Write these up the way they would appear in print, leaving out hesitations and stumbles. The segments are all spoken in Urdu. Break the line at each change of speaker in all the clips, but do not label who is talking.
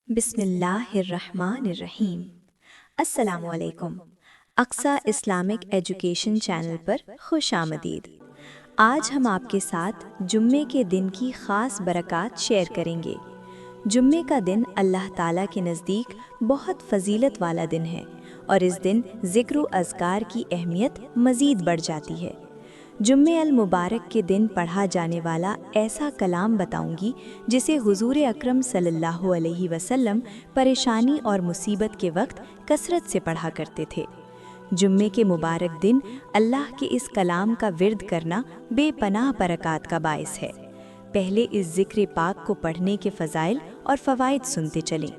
بسم اللہ الرحمن الرحیم۔ السلام علیکم۔ اقصیٰ اسلامک ایجوکیشن چینل پر خوش آمدید۔ آج ہم آپ کے ساتھ جمعے کے دن کی خاص برکات شیئر کریں گے۔ جمعے کا دن اللہ تعالیٰ کے نزدیک بہت فضیلت والا دن ہے اور اس دن ذکر و اذکار کی اہمیت مزید بڑھ جاتی ہے۔ جمعہ المبارک کے دن پڑھا جانے والا ایسا کلام بتاؤں گی جسے حضور اکرم صلی اللہ علیہ وسلم پریشانی اور مصیبت کے وقت کثرت سے پڑھا کرتے تھے۔ جمعے کے مبارک دن اللہ کے اس کلام کا ورد کرنا بے پناہ برکات کا باعث ہے۔ پہلے اس ذکر پاک کو پڑھنے کے فضائل اور فوائد سنتے چلیں۔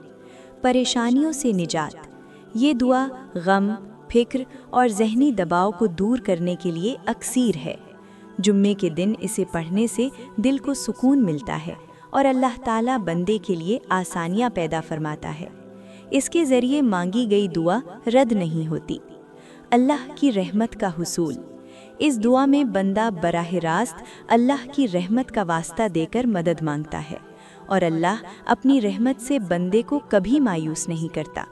پریشانیوں سے نجات۔ یہ دعا غم، فکر اور ذہنی دباؤ کو دور کرنے کے لیے اکسیر ہے۔ جمعے کے دن اسے پڑھنے سے دل کو سکون ملتا ہے اور اللہ تعالیٰ بندے کے لیے آسانیاں پیدا فرماتا ہے۔ اس کے ذریعے مانگی گئی دعا رد نہیں ہوتی۔ اللہ کی رحمت کا حصول۔ اس دعا میں بندہ براہ راست اللہ کی رحمت کا واسطہ دے کر مدد مانگتا ہے اور اللہ اپنی رحمت سے بندے کو کبھی مایوس نہیں کرتا۔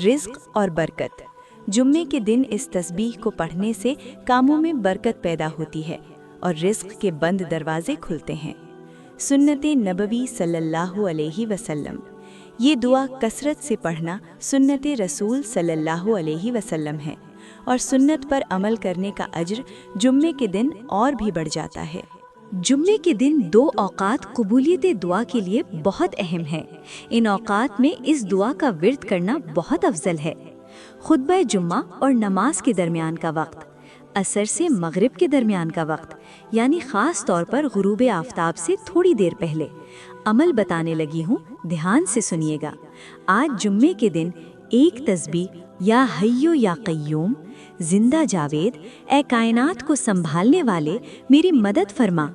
رزق اور برکت۔ جمعے کے دن اس تسبیح کو پڑھنے سے کاموں میں برکت پیدا ہوتی ہے اور رزق کے بند دروازے کھلتے ہیں۔ سنت نبوی صلی اللہ علیہ وسلم۔ یہ دعا کثرت سے پڑھنا سنت رسول صلی اللہ علیہ وسلم ہے اور سنت پر عمل کرنے کا اجر جمعے کے دن اور بھی بڑھ جاتا ہے۔
جمعے کے دن 2 اوقات قبولیت دعا کے لیے بہت اہم ہیں۔ ان اوقات میں اس دعا کا ورد کرنا بہت افضل ہے۔ خطبہ جمعہ اور نماز کے درمیان کا وقت، عصر سے مغرب کے درمیان کا وقت، یعنی خاص طور پر غروب آفتاب سے تھوڑی دیر پہلے۔ عمل بتانے لگی ہوں، دھیان سے سنیے گا۔ آج جمعے کے دن ایک تسبیح یا حیو یا قیوم، زندہ جاوید، اے کائنات کو سنبھالنے والے میری مدد فرما۔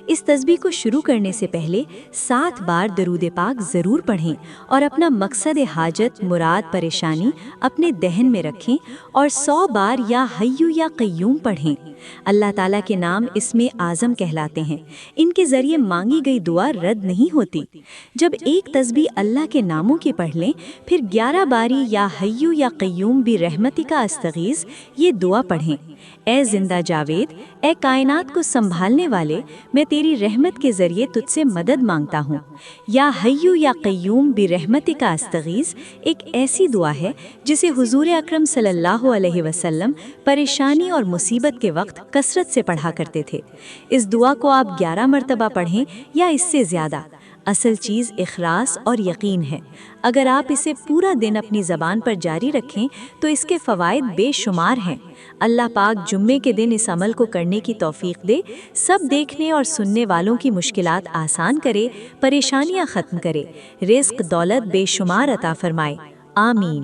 اس تسبیح کو شروع کرنے سے پہلے 7 بار درود پاک ضرور پڑھیں اور اپنا مقصد حاجت، مراد، پریشانی اپنے دہن میں رکھیں اور 100 بار یا حیو یا قیوم پڑھیں۔ اللہ تعالیٰ کے نام اسم اعظم کہلاتے ہیں۔ ان کے ذریعے مانگی گئی دعا رد نہیں ہوتی۔ جب ایک تسبیح اللہ کے ناموں کی پڑھ لیں، پھر 11 باری یا حیو یا قیوم بھی رحمتک استغیث یہ دعا پڑھیں۔ اے زندہ جاوید، اے کائنات کو سنبھالنے والے، میں تیری رحمت کے ذریعے تجھ سے مدد مانگتا ہوں۔ یا حیو یا قیوم برحمتک استغیث ایک ایسی دعا ہے جسے حضور اکرم صلی اللہ علیہ وسلم پریشانی اور مصیبت کے وقت کثرت سے پڑھا کرتے تھے۔ اس دعا کو آپ 11 مرتبہ پڑھیں یا اس سے زیادہ۔ اصل چیز اخلاص اور یقین ہے۔ اگر آپ اسے پورا دن اپنی زبان پر جاری رکھیں تو اس کے فوائد بے شمار ہیں۔ اللہ پاک جمعے کے دن اس عمل کو کرنے کی توفیق دے، سب دیکھنے اور سننے والوں کی مشکلات آسان کرے، پریشانیاں ختم کرے، رزق دولت بے شمار عطا فرمائے۔ آمین۔